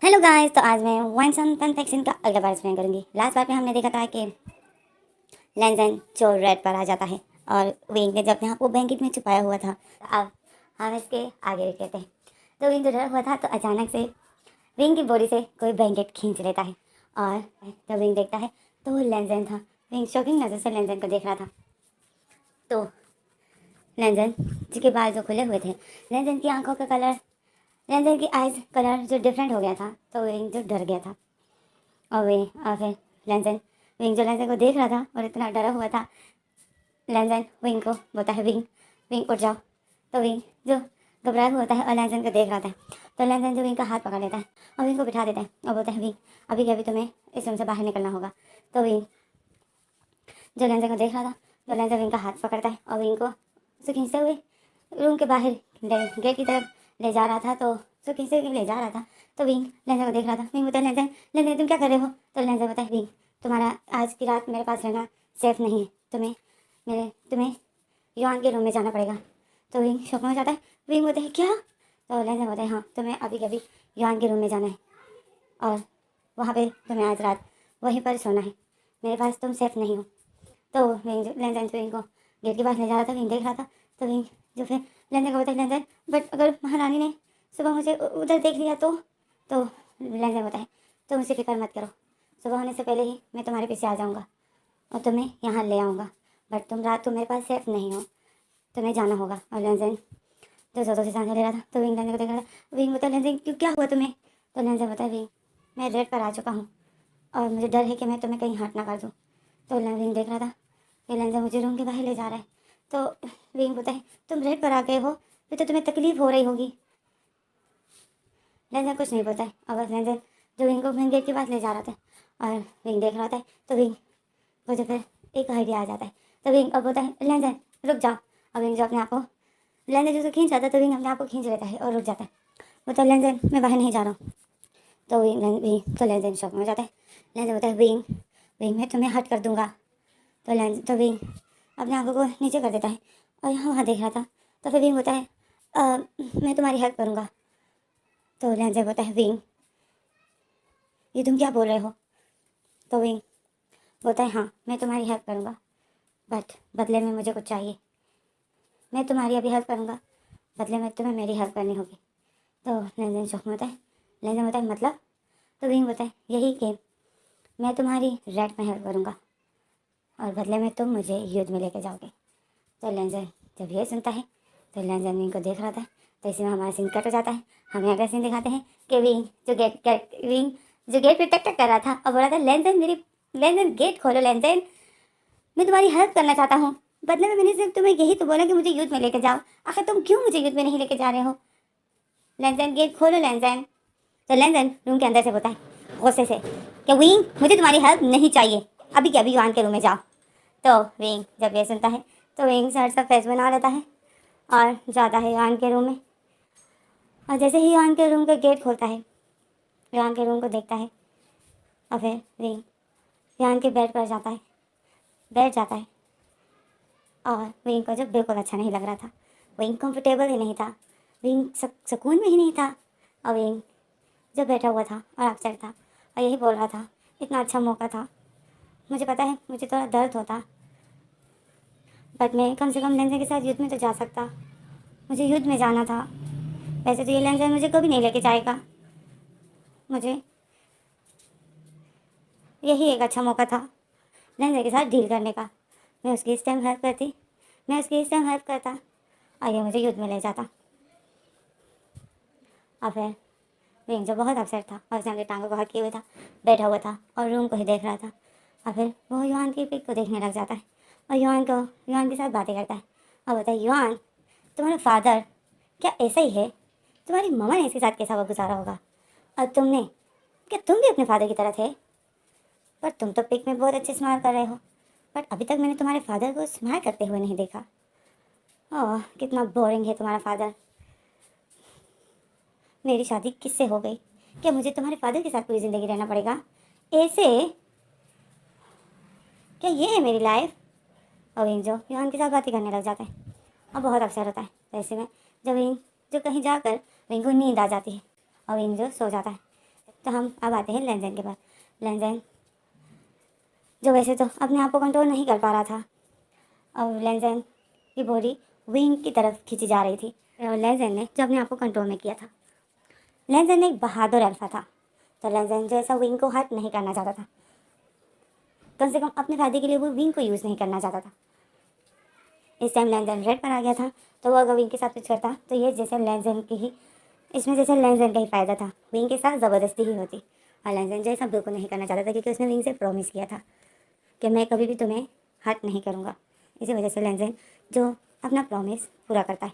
Hello guys, तो आज मैं वाइन्स एंड फन फैक्ट्स का अगला बार एक्सप्लेन करूंगी। लास्ट बार में हमने देखा था कि लेंजन जो रेड पर आ जाता है और विंग ने जब यहाँ वो ब्लैंकेट में छुपाया हुआ था। अब हम इसके आगे रुके थे तो विंग तो डरा हुआ था, तो अचानक से विंग की बॉडी से कोई ब्लैंकेट खींच लेता है और जब विंग देखता है तो वो लेंजन था। विंग शॉकिंग नज़र से लेंजन को देख रहा था। तो लेंजन जिसके बाल जो खुले हुए थे, लेंजन की आंखों का कलर, लेंजन की आइज कलर जो डिफरेंट हो गया था, तो विंग जो डर गया था। और फिर लेंजन विंग जो लेंजन को देख रहा था और इतना डरा हुआ था, लेंजन विंग को बोलता है विंग विंग उठ जाओ। तो विंग जो घबराया हुआ होता है और लेंजन को देख रहा था, तो लेंजन जो विंग का हाथ पकड़ लेता है और विंग को बिठा देता है और बोलता है विंग अभी के अभी तुम्हें इस रूम से बाहर निकलना होगा। तो विंग जो लेंजन को देख रहा था, तो लेंजन विंग का हाथ पकड़ता है और विंग को उसे खींचते हुए रूम के बाहर गेट की तरफ ले जा रहा था। तो उसे खींचते हुए ले जा रहा था, तो विंग लेंजन को देख रहा था। विंग बोलता है लेंजन लेंजन तुम क्या कर रहे हो? तो लेंजन बोलता है विंग तुम्हारा आज की रात मेरे पास रहना सेफ नहीं है, तुम्हें युआन के रूम में जाना पड़ेगा। तो विंग शौक में जाता है। विंग बोलते हैं क्या? तो लेंजन बोलता है हाँ, तुम्हें अभी कभी युआन के रूम में जाना है और वहाँ पे तुम्हें आज रात वहीं पर सोना है, मेरे पास तुम सेफ नहीं हो। तो विंग लेंजन तो विंग को गेट के पास ले जा रहा था। विंग देख रहा था, तो विंग जो फिर लेंजन को बोलता है लेंजन बट अगर महारानी ने सुबह मुझे उधर देख लिया तो लेंजन बोलता है तुम मुझसे फिक्र मत करो, सुबह होने से पहले ही मैं तुम्हारे पीछे आ जाऊँगा और तुम्हें यहाँ ले आऊँगा, बट तुम रात तो मेरे पास सेफ नहीं हो, तुम्हें जाना होगा। और लेंजन जो जोरों से सांसें ले रहा था, तो विंग लेंजन को देख रहा था। विंग बोलता है लेंजन क्यों, क्या हुआ तुम्हें? तो लेंजन बोलता है विंग मैं रेड पर आ चुका हूँ और मुझे डर है कि मैं तुम्हें कहीं हर्ट ना कर दूँ। तो विंग देख रहा था कि लेंजन मुझे रूम के बाहर ले जा रहा है। तो विंग बोलता है तुम रेड पर आ गए हो, फिर तो तुम्हें तकलीफ हो रही होगी। लेंजन कुछ नहीं बोलता है और बस लेंजन जो विंग को मेन गेट के पास ले जा रहा था और विंग देख रहा था। तो विंग को जो फिर एक आइडिया आ जाता है, तो विंग अब बोलता है लेंजन रुक जाओ। और विंग जो अपने आप को लेंजन जो खींच रहा था, तो विंग अपने आप को खींच लेता है और रुक जाता है। बोलता है लेंजन मैं बाहर नहीं जा रहा हूँ। तो विंग तो लेंजन शॉक में हो जाता है। लेंजन बोलता है विंग विंग मैं तुम्हें हर्ट कर दूंगा। तो विंग अपने आंखों को नीचे कर देता है और यहाँ वहाँ देख रहा था। तो फिर विंग होता है मैं तुम्हारी हेल्प करूँगा। तो लेंजन बोलता है विंग ये तुम क्या बोल रहे हो? तो विंग बोलता है हाँ मैं तुम्हारी हेल्प करूँगा, बट बदले में मुझे कुछ चाहिए। मैं तुम्हारी अभी हेल्प करूँगा, बदले में तुम्हें मेरी हेल्प करनी होगी। तो लेंजन शौक में होता है। लेंजन होता है मतलब? तो विंग बोलता है यही कि मैं तुम्हारी रेड में हेल्प करूँगा और बदले में तुम मुझे युद्ध में लेके जाओगे। तो लेंजन जब ये सुनता है, तो लेंजन विंग को देख रहा था। तो इसी में हमारा सीन कट हो जाता है। हमें अगला सीन दिखाते हैं कि विंग जो गेट पे टक टक कर रहा था और बोल रहा था लेंजन गेट खोलो, लेंजन मैं तुम्हारी हेल्प करना चाहता हूँ, बदले में मैंने सिर्फ तुम्हें यही तो बोला कि मुझे युद्ध में लेके जाओ, आखिर तुम क्यों मुझे युद्ध में नहीं लेके जा रहे हो? लेंजन गेट खोलो लेंजन। तो लेंजन रूम के अंदर से बोलता है गुस्से से कि विंग मुझे तुम्हारी हेल्प नहीं चाहिए, अभी के अभी युआन के रूम में जाओ। तो विंग जब ये सुनता है, तो विंग सर सा फेस बना लेता है और जाता है युआन के रूम में। और जैसे ही युआन के रूम का गेट खोलता है, युआन के रूम को देखता है और फिर विंग युआन के बेड पर जाता है, बैठ जाता है। और विंग को जब बिल्कुल अच्छा नहीं लग रहा था, विंग कंफर्टेबल ही नहीं था, विंग सुकून में ही नहीं था। और विंग जब बैठा हुआ था और अपसेट था और यही बोल रहा था इतना अच्छा मौका था, मुझे पता है मुझे थोड़ा दर्द होता, बट मैं कम से कम लेंजन के साथ युद्ध में तो जा सकता, मुझे युद्ध में जाना था। वैसे तो ये लेंजन मुझे कभी नहीं लेके जाएगा, मुझे यही एक अच्छा मौका था लेंजन के साथ डील करने का। मैं उसकी इस टाइम हेल्प करती, मैं उसकी इस टाइम हेल्प करता और ये मुझे युद्ध में ले जाता। और फिर विंग जो बहुत अपसेट था और उसने अपनी टांगों को हक किए हुए था, बैठा हुआ था और रूम को ही देख रहा था। और फिर वो युआन की पिक को देखने लग जाता है और युआन के साथ बातें करता है और बोलता है युआन तुम्हारा फादर क्या ऐसा ही है? तुम्हारी मम्मा ने इसके साथ कैसा वक्त गुजारा होगा, और क्या तुम भी अपने फादर की तरह थे? पर तुम तो पिक में बहुत अच्छे स्माइल कर रहे हो, बट अभी तक मैंने तुम्हारे फादर को स्माइल करते हुए नहीं देखा। ओह कितना बोरिंग है तुम्हारा फादर, मेरी शादी किससे हो गई? क्या मुझे तुम्हारे फादर के साथ पूरी ज़िंदगी रहना पड़ेगा ऐसे? क्या ये है मेरी लाइफ? और विंग जो युआन के साथ बातें करने लग जाता है और बहुत अफसर होता है। तो ऐसे में जब विंग जो कहीं जाकर विंग को नींद आ जाती है और विंग जो सो जाता है। तो हम अब आते हैं लेंजेन के पास। लेंजेन जो वैसे तो अपने आप को कंट्रोल नहीं कर पा रहा था, और लेंजेन की बॉडी विंग की तरफ खींची जा रही थी, और लेंजेन ने जो अपने आप को कंट्रोल में किया था। लेंजेन एक बहादुर अल्फा था, तो लेंजेन जो ऐसा विंग को हर्ट नहीं करना चाहता था, कम से कम अपने फायदे के लिए वो विंग को यूज़ नहीं करना चाहता था। इस टाइम लेंजेन रेड पर आ गया था, तो वो अगर विंग के साथ कुछ करता तो ये जैसे लेंजेन की ही इसमें जैसे लेंजेन का ही फ़ायदा था, विंग के साथ ज़बरदस्ती ही होती। और लेंजेन जो ऐसा बिल्कुल नहीं करना चाहता था, क्योंकि उसने विंग से प्रॉमिस किया था कि मैं कभी भी तुम्हें हर्ट नहीं करूँगा। इसी वजह से लेंजेन जो अपना प्रॉमिस पूरा करता है,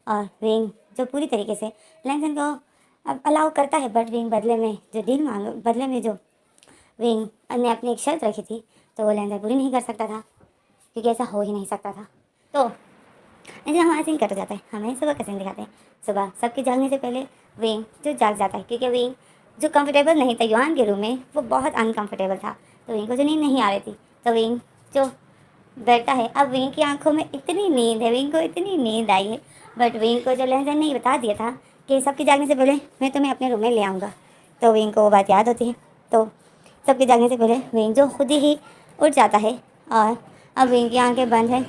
और विंग जो पूरी तरीके से लेंजेन को अब अलाउ करता है, बट विंग बदले में जो डील बदले में जो विंग ने अपनी एक शर्त रखी थी, तो वो लेंजेन पूरी नहीं कर सकता था, क्योंकि ऐसा हो ही नहीं सकता था। तो ऐसे हमारा सीन कट जाता है, हमें सुबह का सीन दिखाते हैं। सुबह सबके जागने से पहले विंग जो जाग जाता है, क्योंकि विंग जो कंफर्टेबल नहीं था युआन के रूम में, वो बहुत अनकंफर्टेबल था, तो विंग को जो नींद नहीं आ रही थी, तो विंग जो बैठा है, अब विंग की आंखों में इतनी नींद है, विंग को इतनी नींद आई है, बट विंग को जो लेंजेन ने बता दिया था कि सबके जागने से पहले मैं तुम्हें अपने रूम में ले आऊँगा, तो विंग को वो बात याद होती है। तो सबके जागने से पहले विंग जो खुद ही उठ जाता है, और अब विंग की आंखें बंद है,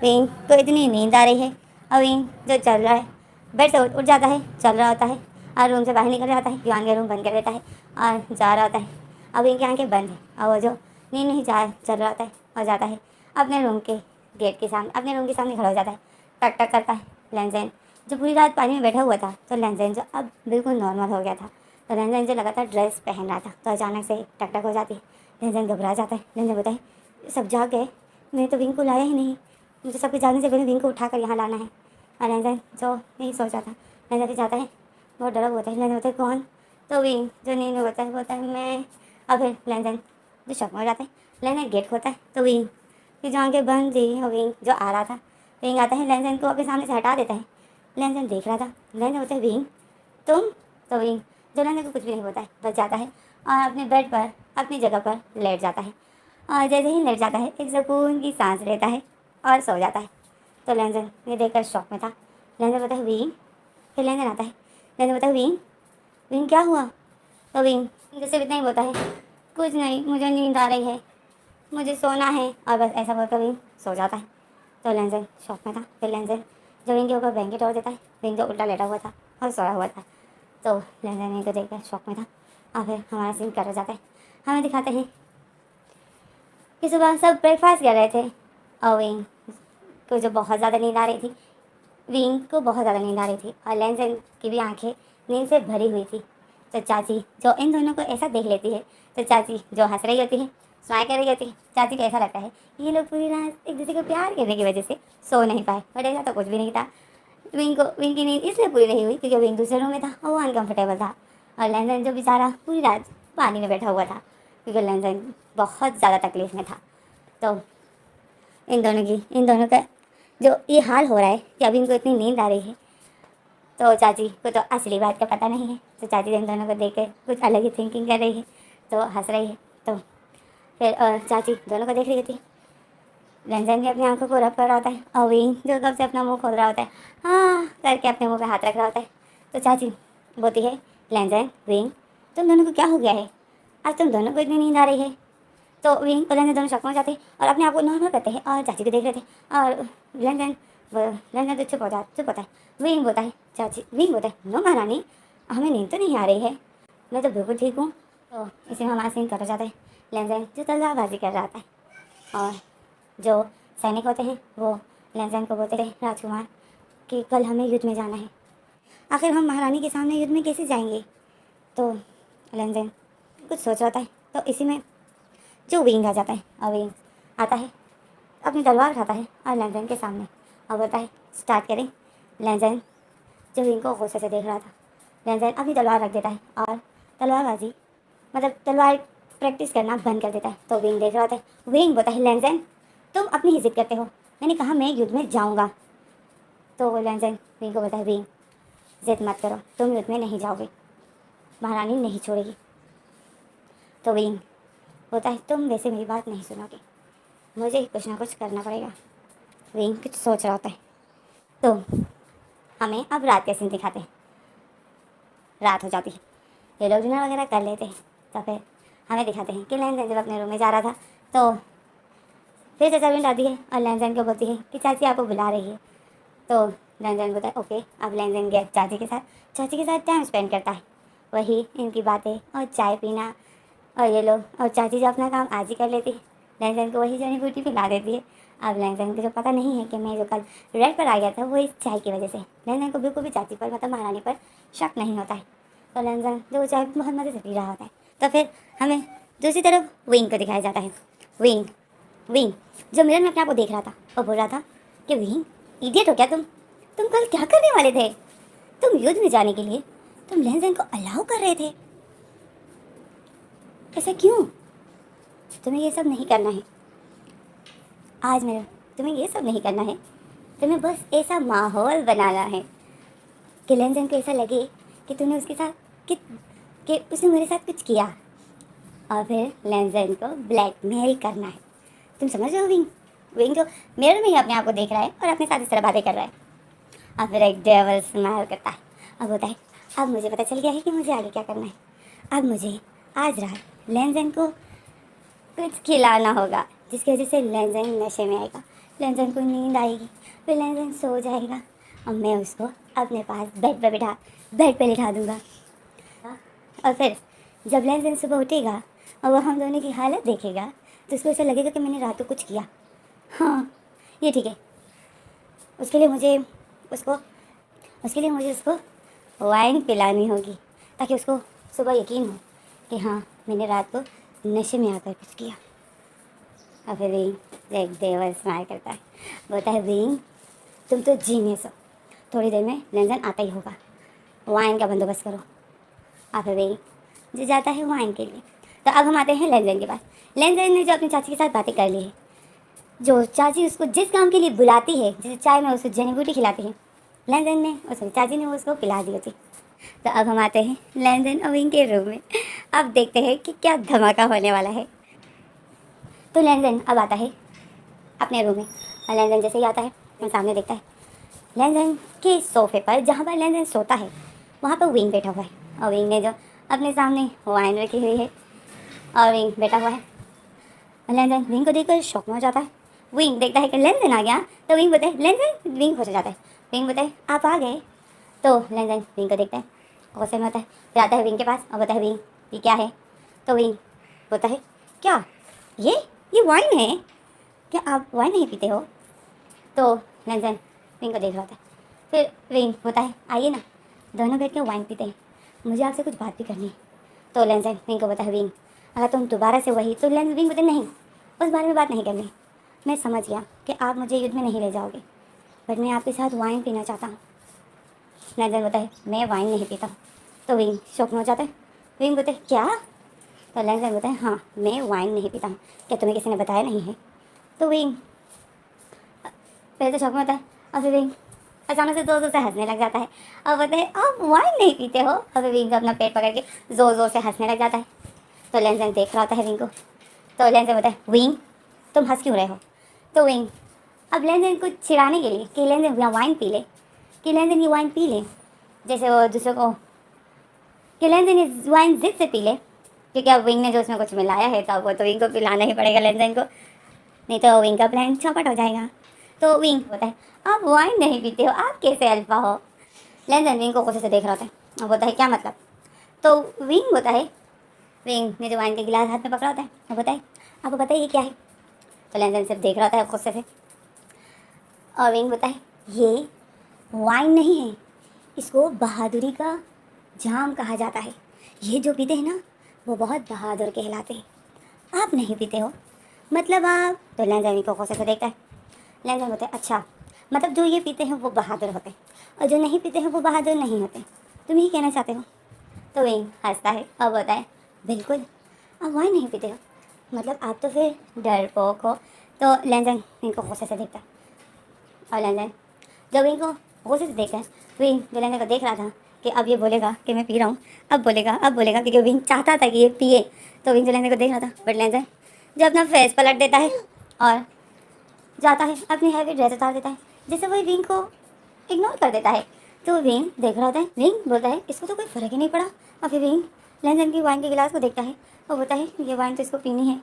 विंग को इतनी नींद आ रही है, और विंग जो चल रहा है, बेड से उठ जाता है, चल रहा होता है, और रूम से बाहर निकल जाता है, युआन के रूम बंद कर देता है और जा रहा होता है। अब विंग की आंखें बंद है, और वो जो नींद नहीं चल रहा होता है, और जाता है अपने रूम के गेट के सामने, अपने रूम के सामने खड़ा हो जाता है, टक टक करता है। लेंजेन जो पूरी रात पानी में बैठा हुआ था, तो लेंजेन जो अब बिल्कुल नॉर्मल हो गया था, तो लेंजेन जो लगातार ड्रेस पहन रहा था, तो अचानक से टक टक हो जाती है। लेंजेन घबरा जाता है, लेंजेन बोलता है सब जाग गए, मैंने तो विंग को लाया ही नहीं, मुझे सबके जागने से पहले विंग को उठा कर यहाँ लाना है। और लेंजेन जो नहीं सोचा था, लेंजेन भी जाता है, बहुत डरा हुआ था। लेंजेन बोलता है कौन, तो विंग जो नींद में बोलता है मैं। और फिर लेंजेन जो शक में हो जाता है, लेंजेन गेट खोलता है, तो विंग की जो आंखें बंद थी, और विंग जो आ रहा था, विंग आता है, लेंजेन को अपने सामने से हटा देता है। लेंजेन देख रहा था, लेंजेन बोलता है विंग तुम, तो विंग जो लेंजेन को कुछ भी नहीं बोलता है, बस जाता है और अपने बेड पर अपनी जगह पर लेट जाता है, और जैसे ही लेट जाता है एक सुकून की सांस लेता है और सो जाता है। तो लेंजेन ये देखकर शॉक में था। लेंजेन बोलता है विंग, फिर लेंजेन आता है, लेंजेन बोलता है विंग, विंग क्या हुआ, तो विंग जैसे इतना ही बोलता है कुछ नहीं, मुझे नींद आ रही है, मुझे सोना है, और बस ऐसा बोलकर विंग सो जाता है। तो लेंजेन शॉक में था। फिर लेंजेन जो विंग के ऊपर ब्लैंकेट ओढ़ देता है, विंग जो उल्टा लेटा हुआ था और सोया हुआ था, तो लेंजेन विंग को देखकर शॉक में था। और फिर हमारा सीन कट जाता है, हमें दिखाते हैं कि सुबह सब ब्रेकफास्ट कर रहे थे, और विंग को जो बहुत ज़्यादा नींद आ रही थी, विंग को बहुत ज़्यादा नींद आ रही थी, और लेंजेन की भी आंखें नींद से भरी हुई थी। तो चाची जो इन दोनों को ऐसा देख लेती है, तो चाची जो हंस रही होती है, स्माइल कर रही होती है, चाची को ऐसा लगता है ये लोग पूरी रात एक दूसरे को प्यार करने की वजह से सो नहीं पाए, बट ऐसा तो कुछ भी नहीं था। विंग की नींद इसलिए पूरी नहीं हुई क्योंकि विंग दूसरे रूम में था और वो अनकम्फर्टेबल था, और लेंजेन जो बेचारा पूरी रात पानी में बैठा हुआ था, क्योंकि लेंजेन बहुत ज़्यादा तकलीफ़ में था। तो इन दोनों का जो ये हाल हो रहा है कि अभी इनको इतनी नींद आ रही है, तो चाची को तो असली बात का पता नहीं है, तो चाची इन दोनों को देख कर कुछ अलग ही थिंकिंग कर रही है, तो हंस रही है। तो फिर चाची दोनों को देख रही होती है, लेंजेन भी अपनी आंखों को रब कर रहा होता है, और विंग जो कब से अपना मुंह खोल रहा होता है, हाँ करके अपने मुंह पे हाथ रख रहा होता है। तो चाची बोलती है लेंजेन विंग तुम दोनों को क्या हो गया है, आज तुम दोनों को इतनी नींद आ रही है। तो विंग और लेंजेन दोनों शक में हो जाते हैं और अपने आप को नॉर्मल करते हैं और चाची को देख रहे थे, और लेंजेन तो चुप होता है। विंग बोलता है विंग बोलता है नो महारानी, हमें नींद तो नहीं आ रही है, मैं तो बिल्कुल ठीक हूँ। तो इसी में हमारा सीन कट हो जाता है। लेंजेन जो तलवारबाजी कर रहा होता है, और जो सैनिक होते हैं वो लेंजेन को बोलते थे राजकुमार कि कल हमें युद्ध में जाना है, आखिर हम महारानी के सामने युद्ध में कैसे जाएंगे। तो लेंजेन कुछ सोच रहा होता है, तो इसी में जो विंग आ जाता है, और विंग आता है अपनी तलवार उठाता है और लेंजेन के सामने और बोलता है स्टार्ट करें। लेंजेन जो विंग को गुस्से से देख रहा था, लेंजेन अपनी तलवार रख देता है और तलवारबाजी मतलब तलवार प्रैक्टिस करना बंद कर देता है। तो विंग देख रहा होता है, विंग बोलता है लेंजेन तुम अपनी ही जिद करते हो, मैंने कहा मैं युद्ध में जाऊंगा। तो वो लेंजेन विंग को बोलता है विंग जिद मत करो, तुम युद्ध में नहीं जाओगे, महारानी नहीं छोड़ेगी। तो विंग बोलता है तुम वैसे मेरी बात नहीं सुनोगे, मुझे कुछ ना कुछ करना पड़ेगा। विंग कुछ सोच रहा होता है। तो हमें अब रात के सीन दिखाते हैं। रात हो जाती है, ये लोग डिनर वगैरह कर लेते हैं। तो फिर हमें दिखाते हैं कि लैन जैन जब अपने रूम में जा रहा था तो फिर से सर्वेंट आती है और लैन जैन को बोलती है कि चाची आपको बुला रही है। तो लैन जैन बोलता है ओके। अब लैन जैन गया चाची के साथ टाइम स्पेंड करता है। वही इनकी बातें और चाय पीना और ये लोग, और चाची जो अपना काम आज ही कर लेती है, लैन जैन को वही जड़ी बूटी पिला देती है। अब लैन जैन को जो पता नहीं है कि मैं जो कल रेड पर आ गया था वो इस चाय की वजह से, लैन जैन को बिल्कुल भी चाची पर मतलब महारानी पर शक नहीं होता है। तो लैन जैन जो चाय बहुत मज़े से पी रहा होता है। तो फिर हमें दूसरी तरफ विंग को दिखाया जाता है। विंग विंग जो मिरर में अपने आप को देख रहा था और बोल रहा था कि विंग इडियट हो क्या तुम कल क्या करने वाले थे? तुम युद्ध में जाने के लिए तुम लैन जैन को अलाउ कर रहे थे, ऐसा क्यों? तुम्हें ये सब नहीं करना है आज मेरे, तुम्हें ये सब नहीं करना है। तुम्हें बस ऐसा माहौल बनाना है कि लैन जैन को ऐसा लगे कि तूने उसके साथ कि उसने मेरे साथ कुछ किया, और फिर लैन जैन को ब्लैकमेल करना है। तुम समझ रहे हो? विंग जो मिरर में ही अपने आप को देख रहा है और अपने साथ इस तरह बातें कर रहा है। और फिर एक डेविल स्माइल करता है और बोलता है अब मुझे पता चल गया है कि मुझे आगे क्या करना है। अब मुझे आज रात लैन जैन को कुछ खिलाना होगा जिसकी वजह से लैन जैन नशे में आएगा, लैन जैन को नींद आएगी, फिर लैन जैन सो जाएगा और मैं उसको अपने पास बेड पे लिटा दूँगा। और फिर जब लैन जैन सुबह उठेगा और वो हम दोनों की हालत देखेगा तो उसको ऐसा लगेगा कि मैंने रात को कुछ किया। हाँ ये ठीक है। उसके लिए मुझे उसको वाइन पिलानी होगी ताकि उसको सुबह यकीन हो कि हाँ मैंने रात को नशे में आकर कुछ किया। और फिर विंग एक देवर स्माइल करता है, बोलता है विंग तुम तो जीनियस हो, थोड़ी देर में लैन जैन आता ही होगा, वाइन का बंदोबस्त करो। और फिर विंग जो जाता है वाइन के लिए। तो अब हम आते हैं लैन जैन के पास। लैन जैन ने जो अपनी चाची के साथ बातें कर ली है, जो चाची उसको जिस काम के लिए बुलाती है, जैसे चाय में उसको जड़ी बूटी खिलाती है, लैन जैन ने चाची ने उसको पिला दी होती। तो अब हम आते हैं लैन जैन और विंग के रूम में। अब देखते हैं कि क्या धमाका होने वाला है। तो लैन जैन अब आता है अपने रूम में और लैन जैन जैसे ही आता है मैं सामने देखता है लैन जैन के सोफे पर, जहाँ पर लैन जैन सोता है वहाँ पर विंग बैठा हुआ है। और विंग ने जो अपने सामने वाइन रखी हुई है और विंग बैठा हुआ है। लैन जैन विंग को देखकर शॉक में हो जाता है। विंग देखता है कि लैन जैन आ गया तो विंग बोलता है लैन जैन, विंग हो जाता है। विंग बोलता है आप आ गए। तो लैन जैन विंग को देखता है, गुस्से में होता है, फिर आता है विंग के पास और बोलता है विंग ये क्या है? तो विंग बोलता है क्या ये वाइन है? क्या आप वाइन नहीं पीते हो? तो लैन जैन विंग को देख रहा होता है। फिर विंग बोलता है आइए ना दोनों बैठ के वाइन पीते हैं, मुझे आपसे कुछ बात भी करनी है। तो लैन जैन विंग को बोलता है विंग अगर तुम दोबारा से वही, तो लैन विंग बोलते नहीं उस बारे में बात नहीं करनी, मैं समझ गया कि आप मुझे युद्ध में नहीं ले जाओगे, बट मैं आपके साथ वाइन पीना चाहता हूँ। लैन जैन बोलता है मैं वाइन नहीं पीता हूँ। तो विंग शौक में हो जाता है। विंग बोलते क्या? तो लैन जैन बोलता है हाँ मैं वाइन नहीं पीता हूँ, क्या तुम्हें किसी ने बताया नहीं है? तो विंग पहले तो शौक में होता है और फिर विंग अचानक से जोर से हंसने लग जाता है और बोलते हैं आप वाइन नहीं पीते हो। और फिर विंग अपना पेट पकड़ के जोर से हंसने लग जाता है। तो लैन जैन देख रहा होता है विंग को। तो लैन जैन बोलता है विंग तुम हंस क्यों रहे हो? तो विंग अब लैन जैन को चिढ़ाने के लिए कि लैन जैन वाइन पी ले, कि लैन जैन ये वाइन पी ले, जैसे वो दूसरे को कि लैन जैन ये वाइन जिद से पी ले, क्योंकि अब विंग ने जो उसमें कुछ मिलाया है तो वो तो विंग को पिलाना ही पड़ेगा लैन जैन को, नहीं तो विंग का प्लान चौपट हो जाएगा। तो विंग होता है आप वाइन नहीं पीते हो, आप कैसे अल्फा हो? लैन जैन विंग को गुस्से से देख रहा होता है और बोलता है क्या मतलब? तो विंग होता है, विंग ने जो वाइन का गिलास हाथ में पकड़ा होता है और बताए आपको पता है ये क्या है? तो लैन जैन सिर्फ देख रहा होता है गुस्से से और विंग होता है ये वाइन नहीं है, इसको बहादुरी का जाम कहा जाता है, ये जो पीते हैं ना वो बहुत बहादुर कहलाते हैं, आप नहीं पीते हो मतलब आप। तो लैन जैन को गुस्से से देखता है। लैन जैन होता है अच्छा मतलब जो ये पीते हैं वो बहादुर होते हैं और जो नहीं पीते हैं वो बहादुर नहीं होते, तुम यही कहना चाहते हो? तो विंग हंसता है और बोलता है बिल्कुल आप वाइन नहीं पीते हो मतलब आप तो फिर डरपोक हो। तो लैन जैन विंग को गुस्से से देखता है और लैन जैन जब विंग को गुस्से से देखता है, विंग जो लैन जैन को देख रहा था कि अब ये बोलेगा कि मैं पी रहा हूँ, अब बोलेगा क्योंकि विंग चाहता था कि ये पिए। तो विंग जो लैन जैन को देख रहा था, बट लैन जैन जो अपना फेस पलट देता है और जाता है अपनी हैवी ड्रेस उतार देता है, जिससे वही विंग को इग्नोर कर देता है। तो विंग देख रहा होता है, विंग बोलता है इसको तो कोई फ़र्क ही नहीं पड़ा। और फिर विंग लेनदेन की वाइन के गिलास को देखता है और बोलता है ये वाइन तो इसको पीनी है,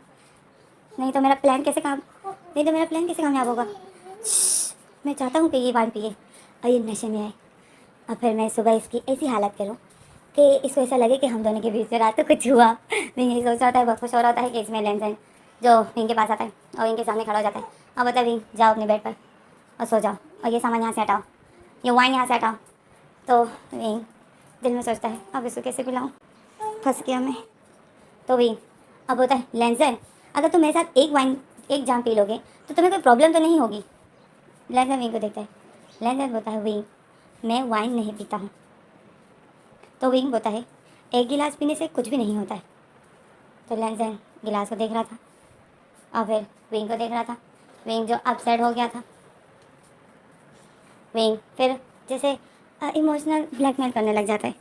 नहीं तो मेरा प्लान कैसे कामयाब होगा। मैं चाहता हूँ कि ये वाइन पिए और ये नशे में आए, और फिर मैं सुबह इसकी ऐसी हालत करूँ कि इसको ऐसा लगे कि हम दोनों के बीच में रात को कुछ हुआ। विंग यही सोच रहा होता है, बहुत खुश हो रहा होता है कि इसमें लेनदेन जो विंग के पास आता है और विंग के सामने खड़ा हो जाता है और बोलता है विंग जाओ अपने बेड पर और सो जाओ और ये सामान यहाँ से हटाओ, ये वाइन यहाँ से हटाओ। तो विंग दिल में सोचता है अब इसको कैसे पिलाऊँ, फंस गया मैं। तो विंग अब होता है लेनदेन अगर तुम मेरे साथ एक जाम पी लोगे तो तुम्हें कोई प्रॉब्लम तो नहीं होगी। लेनदेन विंग को देखता है, लेनदेन बोलता है विंग मैं वाइन नहीं पीता हूँ। तो विंग बोलता है एक गिलास पीने से कुछ भी नहीं होता है। तो लेनदेन गिलास को देख रहा था और फिर विंग को देख रहा था। विंग जो अपसेट हो गया था, विंग फिर जैसे इमोशनल ब्लैकमेल करने लग जाता है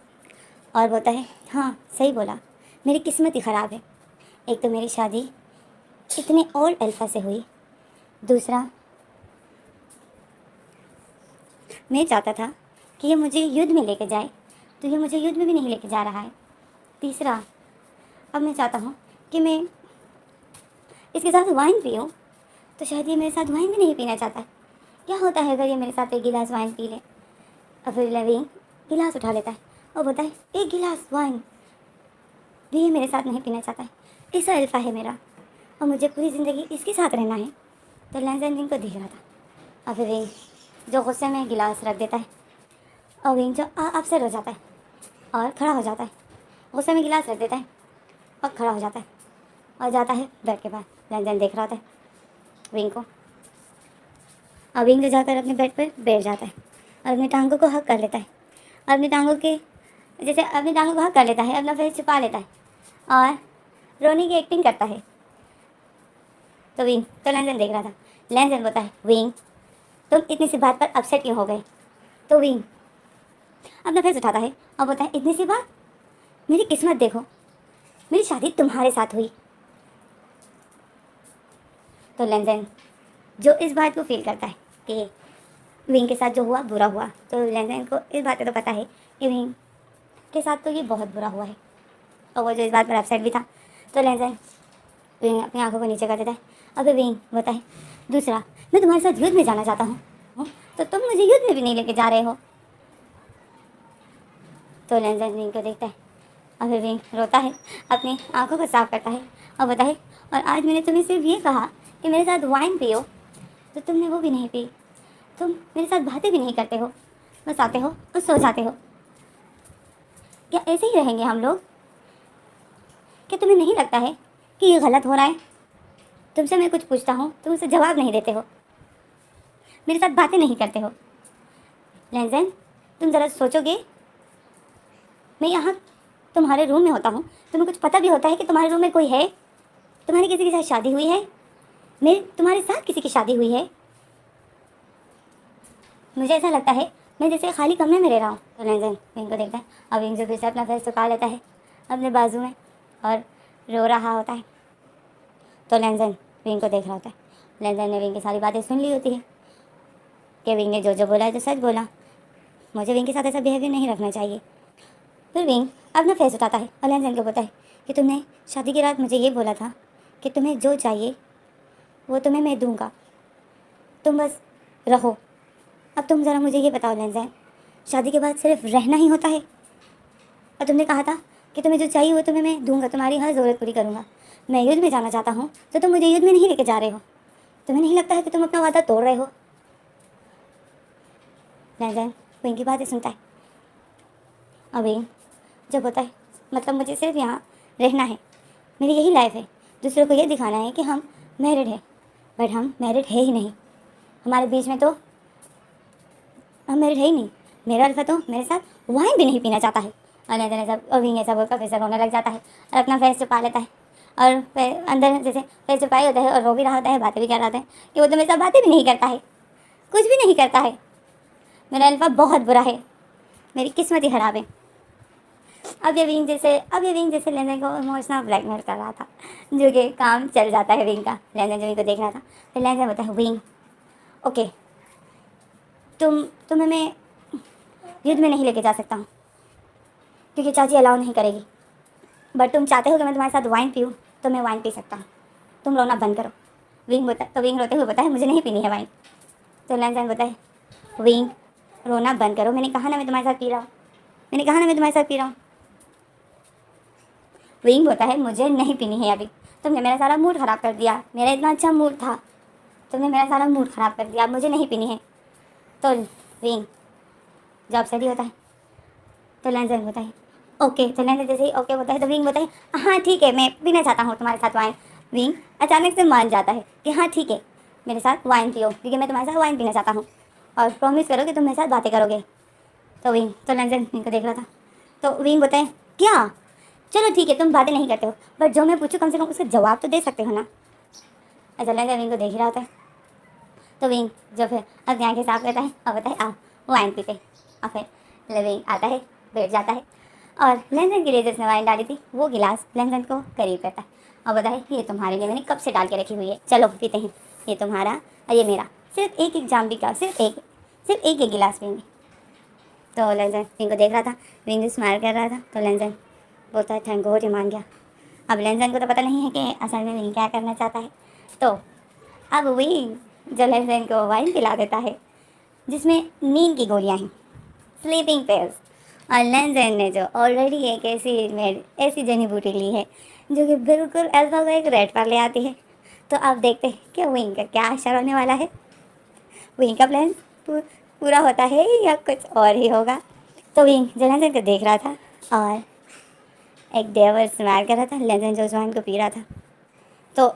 और बोलता है हाँ सही बोला, मेरी किस्मत ही ख़राब है। एक तो मेरी शादी इतने ओल्ड अल्फा से हुई, दूसरा मैं चाहता था कि ये मुझे युद्ध में लेके जाए तो ये मुझे युद्ध में भी नहीं लेके जा रहा है। तीसरा अब मैं चाहता हूँ कि मैं इसके साथ वाइन पीऊँ तो शायद ये मेरे साथ वाइन भी नहीं पीना चाहता है। क्या होता है अगर ये मेरे साथ एक गिलास वाइन पी ले। और फिर लेविंग गिलास उठा लेता है और बोलता है एक गिलास वाइन भी ये मेरे साथ नहीं पीना चाहता है। ऐसा अल्फा है मेरा और मुझे पूरी ज़िंदगी इसके साथ रहना है। तो लेनदेन विंग को देख रहा था और फिर विंग जो गुस्से में गिलास रख देता है और विंग जो अपसेट हो जाता है और खड़ा हो जाता है, गुस्से में गिलास रख देता है और खड़ा हो जाता है और जाता है बेड के पास। लेनदेन देख रहा होता है विंग को और विंग जो जाकर अपने बेड पर बैठ जाता है और अपनी टांगों को हक कर लेता है और अपनी टांगों को हक कर लेता है, अपना फेस छुपा लेता है और रोने की एक्टिंग करता है। तो लेनदेन देख रहा था। लेनदेन बोलता है विंग तुम इतनी सी बात पर अपसेट क्यों हो गए। तो विंग अपना फेस उठाता है और बोलता है इतनी सी बात, मेरी किस्मत देखो, मेरी शादी तुम्हारे साथ हुई। तो लेनदेन जो इस बात को फील करता है कि विंग के साथ जो हुआ बुरा हुआ, तो लेनदेन को इस बात का तो पता है कि विंग के साथ तो ये बहुत बुरा हुआ है और वो जो इस बात पर अपसेट भी था। तो लेनदेन विंग अपनी आंखों को नीचे कर देता है। अब विंग बोलता है दूसरा मैं तुम्हारे साथ युद्ध में जाना चाहता हूँ तो तुम मुझे युद्ध में भी नहीं लेके जा रहे हो। तो लेनदेन विंग को देखता है और फिर विंग रोता है, अपनी आंखों को साफ करता है और बोलता है और आज मैंने तुम्हें सिर्फ ये कहा कि मेरे साथ वाइन पियो तो तुमने वो भी नहीं पी, तुम मेरे साथ बातें भी नहीं करते हो, बस आते हो और सो जाते हो। क्या ऐसे ही रहेंगे हम लोग? क्या तुम्हें नहीं लगता है कि ये गलत हो रहा है? तुमसे मैं कुछ पूछता हूँ तुम उसे जवाब नहीं देते हो, मेरे साथ बातें नहीं करते हो। लेनदेन तुम ज़रा सोचोगे, मैं यहाँ तुम्हारे रूम में होता हूँ, तुम्हें कुछ पता भी होता है कि तुम्हारे रूम में कोई है, तुम्हारी किसी के साथ शादी हुई है, मेरी तुम्हारे साथ किसी की शादी हुई है। मुझे ऐसा लगता है मैं जैसे खाली कमरे में रह रहा हूँ। तो लेनदेन विंग को देखता है और विंग जो फिर से अपना फेस छुपा लेता है अपने बाजू में और रो रहा होता है। तो लेनदेन विंग को देख रहा होता है। लेनदेन ने विंग की सारी बातें सुन ली होती है कि विंग ने जो जो बोला है जो सच बोला, मुझे विंग के साथ ऐसा बिहेवियर नहीं रखना चाहिए। फिर विंग अपना फेस उठाता है और लेनदेन को बोलता है कि तुमने शादी की रात मुझे ये बोला था कि तुम्हें जो चाहिए वो तुम्हें मैं दूंगा, तुम बस रहो। अब तुम ज़रा मुझे ये बताओ लेनदेन, शादी के बाद सिर्फ रहना ही होता है? और तुमने कहा था कि तुम्हें जो चाहिए वो तुम्हें मैं दूंगा, तुम्हारी हर ज़रूरत पूरी करूँगा। मैं युद्ध में जाना चाहता हूँ तो तुम मुझे युद्ध में नहीं लेके जा रहे हो, तुम्हें नहीं लगता है कि तुम अपना वादा तोड़ रहे हो? लेनदेन विंग की बातें सुनता है। अब विंग जब होता है मतलब मुझे सिर्फ यहाँ रहना है, मेरी यही लाइफ है, दूसरों को ये दिखाना है कि हम मैरिड है, बट हम मैरिड है ही नहीं, हमारे बीच में तो हम मैरिड है ही नहीं। मेरा अल्फा तो मेरे साथ वाइन भी नहीं पीना चाहता है। और लेनदेन ऐसा और विंग ऐसा बोलकर फिर से रोने लग जाता है और अपना फेस छुपा लेता है और फिर अंदर जैसे फेस छुपाई होता है और रो भी रहा होता है, बातें भी कर रहा होता है कि वो तो मेरे साथ बातें भी नहीं करता है, कुछ भी नहीं करता है, मेरा अल्फा बहुत बुरा है, मेरी किस्मत ही खराब है। अब ये विंग जैसे लेनदेन को इमोशनल ब्लैकमेल कर रहा था, जो कि काम चल जाता है विंग का। लेनदेन जो विंग को देख रहा था, फिर लेनदेन बोलता है विंग ओके तुम्हें मैं युद्ध में नहीं लेके जा सकता हूँ क्योंकि चाची अलाउ नहीं करेगी। बट तुम चाहते हो कि मैं तुम्हारे साथ वाइन पीऊँ, तो मैं वाइन पी सकता हूँ, तुम रोना बंद करो। विंग बोता तो विंग रोते हुए बोता है मुझे नहीं पीनी है वाइन। तो लैंजन बोता है विंग रोना बंद करो, मैंने कहा ना मैं तुम्हारे साथ पी रहा हूँ, मैंने कहा ना मैं तुम्हारे साथ पी रहा हूँ। विंग बोता है मुझे नहीं पीनी है अभी, तुमने मेरा सारा मूड ख़राब कर दिया, मेरा इतना अच्छा मूड था, तुमने मेरा सारा मूड ख़राब कर दिया, मुझे नहीं पीनी है। तो विंग जब सही होता है तो लैंजन बोता है ओके। तो लैंजन जैसे ही ओके बोता है तो विंग बोता है हाँ ठीक है, मैं पीना चाहता हूँ तुम्हारे साथ वाइन। विंग अचानक से मान जाता है कि हाँ ठीक है, मेरे साथ वाइन पियो, क्योंकि मैं तुम्हारे साथ वाइन पीना चाहता हूँ, और प्रॉमिस करो कि तुम मेरे साथ बातें करोगे। तो लैंजन विंग को देख रहा था। तो विंग बोता है क्या, चलो ठीक है, तुम बातें नहीं करते हो, बट जो मैं पूछूँ कम से कम उसका जवाब तो दे सकते हो ना। ऐसा लैंजन विंग को देख ही रहा होता है। तो विंग जो फिर अपनी आँखें साफ करता है और बताए आओ वाइन पीते। और फिर विंग आता है, बैठ जाता है, और लैंजन के लिए जिसने वाइन डाली थी वो गिलास लैंजन को करीब करता है और बताए ये तुम्हारे लिए मैंने कब से डाल के रखी हुई है, चलो पीते हैं, ये तुम्हारा और ये मेरा, सिर्फ एक एक जाम का, सिर्फ एक एक गिलास पियेंगे। तो लैंजन विंग को देख रहा था, विंग स्माइल कर रहा था। तो लैंजन बोलता है थैंक गॉड ये मान गया। अब लैंजन को तो पता नहीं है कि असल में विंग क्या करना चाहता है। तो अब विंग जो लैंजन को वाइन पिला देता है जिसमें नींद की गोलियाँ हैं, स्लीपिंग पिल्स, और लैंजन ने जो ऑलरेडी एक ऐसी जड़ी बूटी ली है जो कि बिल्कुल अल्फा को एक रेड पर ले आती है। तो अब देखते हैं कि विंग का क्या असर होने वाला है, विंग का प्लान पूरा होता है या कुछ और ही होगा। तो विंग जो लैंजन को देख रहा था और एक देवर स्माइल कर रहा था लैंजन जो वाइन को पी रहा था। तो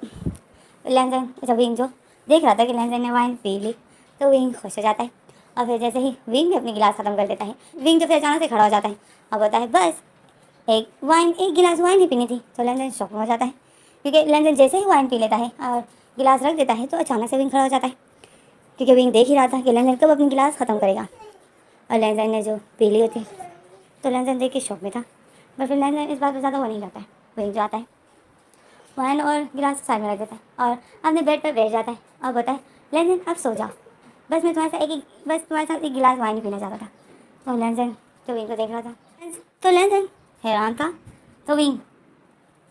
लैंजन जब विंग जो देख रहा था कि लैंजन ने वाइन पी ली तो विंग खुश हो जाता है, और फिर जैसे ही विंग भी अपनी गिलास ख़त्म कर देता है, विंग जो फिर अचानक से खड़ा हो जाता है और बोलता है बस एक गिलास वाइन ही पीनी थी। तो लैंजन शॉक में हो जाता है, क्योंकि लैंजन जैसे ही वाइन पी लेता है और गिलास रख देता है तो अचानक से विंग खड़ा हो जाता है, क्योंकि विंग देख ही रहा था कि लैंजन कब अपनी गिलास ख़त्म करेगा, और लैंजन ने जो पी ली होती। तो लैंजन देख के शॉक में था, बट फिर लैंजन इस बात पर ज़्यादा वो नहीं करता है। विंग जो आता है वाइन और गिलास साइड में रख देता है और अपने बेड पर बैठ जाता है और बोलता है लैंजन अब सो जाओ, बस मैं तुम्हारे साथ एक गिलास वाइन पीना चाहता था। तो लैंजन जो विंग को देख रहा था, तो लैंजन हैरान था। तो विंग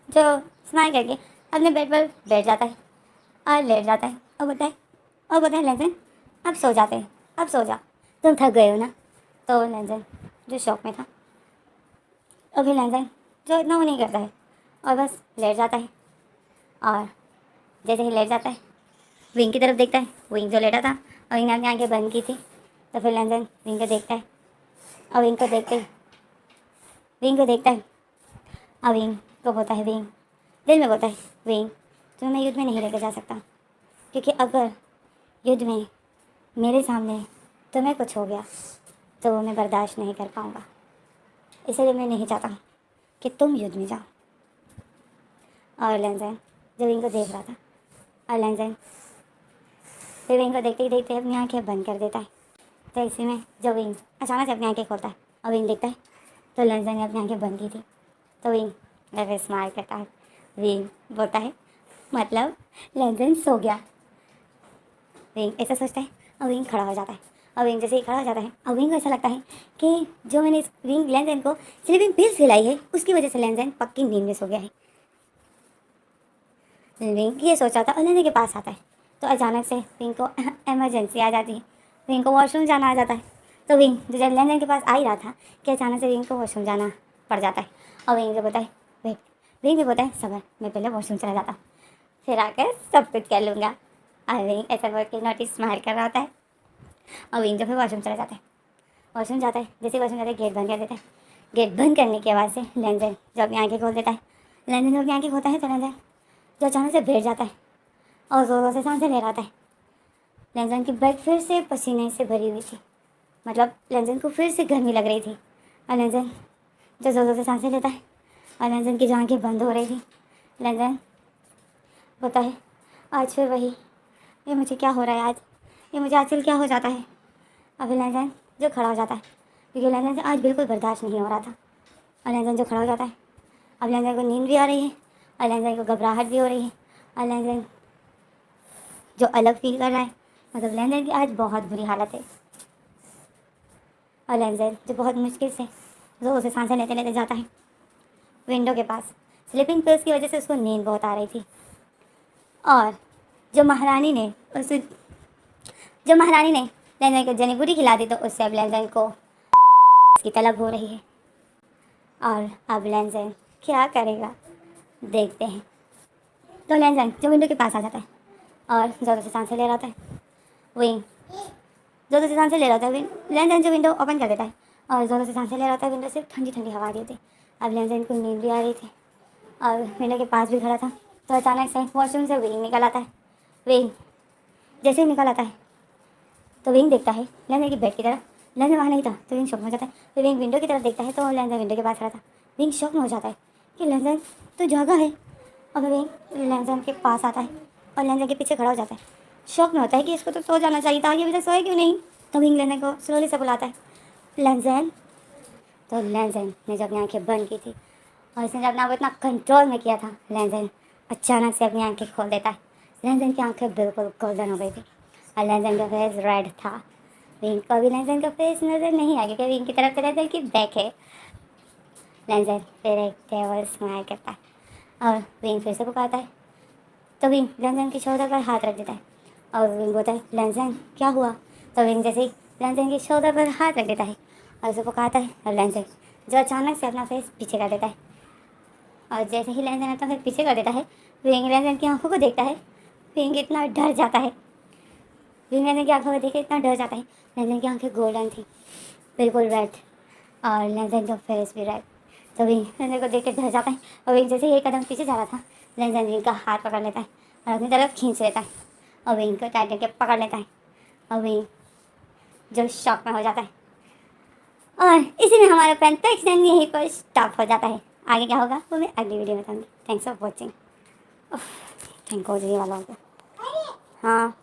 जो स्माइल करके अपने बेड पर बैठ जाता है और लेट जाता है और बोलता है लैंजन अब सो जाते हैं, अब सो जाओ, तुम थक गए हो ना। तो लैंजन जो शौक में था, अभी लैंजन जो इतना वो नहीं करता है और बस लेट जाता है, और जैसे ही लेट जाता है विंग की तरफ देखता है, विंग जो लेटा था और विंग ने अपनी आँखें बंद की थी। तो फिर लैंजन विंग को देखता है और विंग को देखता है और विंग को बोलता है, विंग दिल में बोलता है विंग तुम्हें मैं युद्ध में नहीं लेकर जा सकता, क्योंकि अगर युद्ध में मेरे सामने तुम्हें कुछ हो गया तो वो मैं बर्दाश्त नहीं कर पाऊँगा, इसलिए मैं नहीं चाहता कि तुम युद्ध में जाओ। और लैंजन जो विंग को देख रहा था, और लैंजन फिर विंग को देखते ही देखते अपनी आँखें बंद कर देता है। तो इसी में जो विंग अचानक से अपनी आँखें खोलता है और विंग देखता है तो लैंजन ने अपनी आँखें बंद की थी। तो विंग वैसे स्माइल करता है, विंग बोलता है मतलब लैंजन सो गया। विंग ऐसा सोचता है और विंग खड़ा हो जाता है, और विंग जैसे ही खड़ा हो जाता है और विंग को ऐसा लगता है कि जो मैंने इस विंग लैंजन को स्लीपिंग पिल्स खिलाई है उसकी वजह से लैंजन पक्की नींद में सो गया है। विंग ये सोच रहा था और लैंजन के पास आता है तो अचानक से विंग को इमरजेंसी आ जाती है, विंग को वॉशरूम जाना आ जाता है। तो विंग जो जब लैंजन के पास आ ही रहा था कि अचानक से विंग को वॉशरूम जाना पड़ जाता है, और विंग जो बताए वेट, विंग भी बताए सबर मैं पहले वॉशरूम चला जाता फिर आकर सब कुछ कर लूँगा। और विंग ऐसा बोल के नोटिस स्माइल कर रहा होता है, और विंग जो फिर वॉशरूम चला जाता है। वॉशरूम जाता है, जैसे वॉशरूम जाता है गेट बंद कर देता है। गेट बंद करने की आवाज़ से लैंजन जो अपनी आँखें खोल देता है। लैंजन जो अपनी आँखें खोलता है तो लैंजन जो अचानक से बैठ जाता है और ज़ोर ज़ोर से सांसें ले रहा था। लैंजन की बैग फिर से पसीने से भरी हुई थी, मतलब लैंजन को फिर से गर्मी लग रही थी, और लैंजन जो ज़ोर ज़ोर से सांसें लेता है और लैंजन की जो आँखें बंद हो रही थी। लैंजन होता है आज फिर वही, ये मुझे क्या हो रहा है आज, ये मुझे आजकल क्या हो जाता है। अभी लैंजन जो खड़ा हो जाता है, क्योंकि लैंजन से आज बिल्कुल बर्दाश्त नहीं हो रहा था, और लैंजन जो खड़ा हो जाता है। अब लैंजन को नींद भी आ रही है और लैंजन को घबराहट भी हो रही है, और लैंजन जो अलग फील कर रहा है, मतलब लैंजन की आज बहुत बुरी हालत है। और लैंजन जो बहुत मुश्किल से ज़ोर से सांसें लेते लेते जाता है विंडो के पास। स्लीपिंग पिल्स की वजह से उसको नींद बहुत आ रही थी। और जो महारानी ने लैंजन को जनी बूटी खिला दी, तो उससे अब लैंजन को की तलब हो रही है। और अब लैंजन क्या करेगा, देखते हैं। तो लैंजन जो विंडो के पास आ जाता है और ज़ोरों से सांसें ले रहा होता है। विंग ज़ोरों से सांसें ले रहा होता है। लैंजन जो विंडो ओपन कर देता है और ज़ोरों से सांसें ले रहा होता है। विंडो से ठंडी ठंडी हवा आ रही थी। अब लैंजन को नींद भी आ रही थी और विंडो के पास भी खड़ा था। तो अचानक से वॉशरूम से विंग निकल आता है। विंग जैसे ही निकल आता है तो विंग देखता है लैंजन की बेड की तरफ। लैंजन वहाँ नहीं था तो विंग शॉक में हो जाता है। तो विंग विंडो की तरफ देखता है तो लैंजन विंडो के पास खड़ा था। विंग शॉक में हो जाता है कि लैंजन तो जागा है। अब विंग लैंजन के पास आता है और लैंजन के पीछे खड़ा हो जाता है। शॉक में होता है कि इसको तो सो जाना चाहिए था, ये अभी तक सोए क्यों नहीं। तो विंग लैंजन को स्लोली से बुलाता है, लैंजन। तो लैंजन ने जब अपनी आँखें बंद की थी और इसने जब अपना वो इतना कंट्रोल में किया था, लैंजन अचानक से अपनी आँखें खोल देता है। लैंजन की आँखें बिल्कुल गोल्डन हो गई थी और लैंजन का फेस रेड था। विंग को भी लैंजन का फेस नज़र नहीं आया क्योंकि विंग की तरफ से लैंजन की बैक है। लैंजन फिर एक डेविल स्माइल करता है और विंग फिर से पुकारता है। तो विंग लैंजन के शोल्डर पर हाथ रख देता है और विंग बोलता है, लैंजन क्या हुआ। तो विंग जैसे ही लैंजन के शोल्डर पर हाथ रख देता है और उसे पुकारता है और लैंजन जो अचानक से अपना फेस पीछे कर देता है। और जैसे ही लैंजन अपना फेस पीछे कर देता है, विंग लैंजन की आंखों को देखता है। विंग इतना डर जाता है। विंग लैंजन की आंखों को देख के इतना डर जाता है। लैंजन की आंखें गोल्डन थी, बिल्कुल रेड, और लैंजन का फेस भी रेड। तो विंग लैंजन को देख के डर जाता है और विंग जैसे ही एक कदम पीछे जा रहा था, लैंजन विंग का हाथ पकड़ लेता है और अपनी तरफ खींच लेता है और विंग को टाइट करके पकड़ लेता है और विंग जो शॉक में हो जाता है। और इसी में हमारा पेंटा एक्सटेंड यहीं पर स्टॉप हो जाता है। आगे क्या होगा वो मैं अगली वीडियो में बताऊँगी। Thanks for watching. Thank you, ये वाला हो गया। हाँ।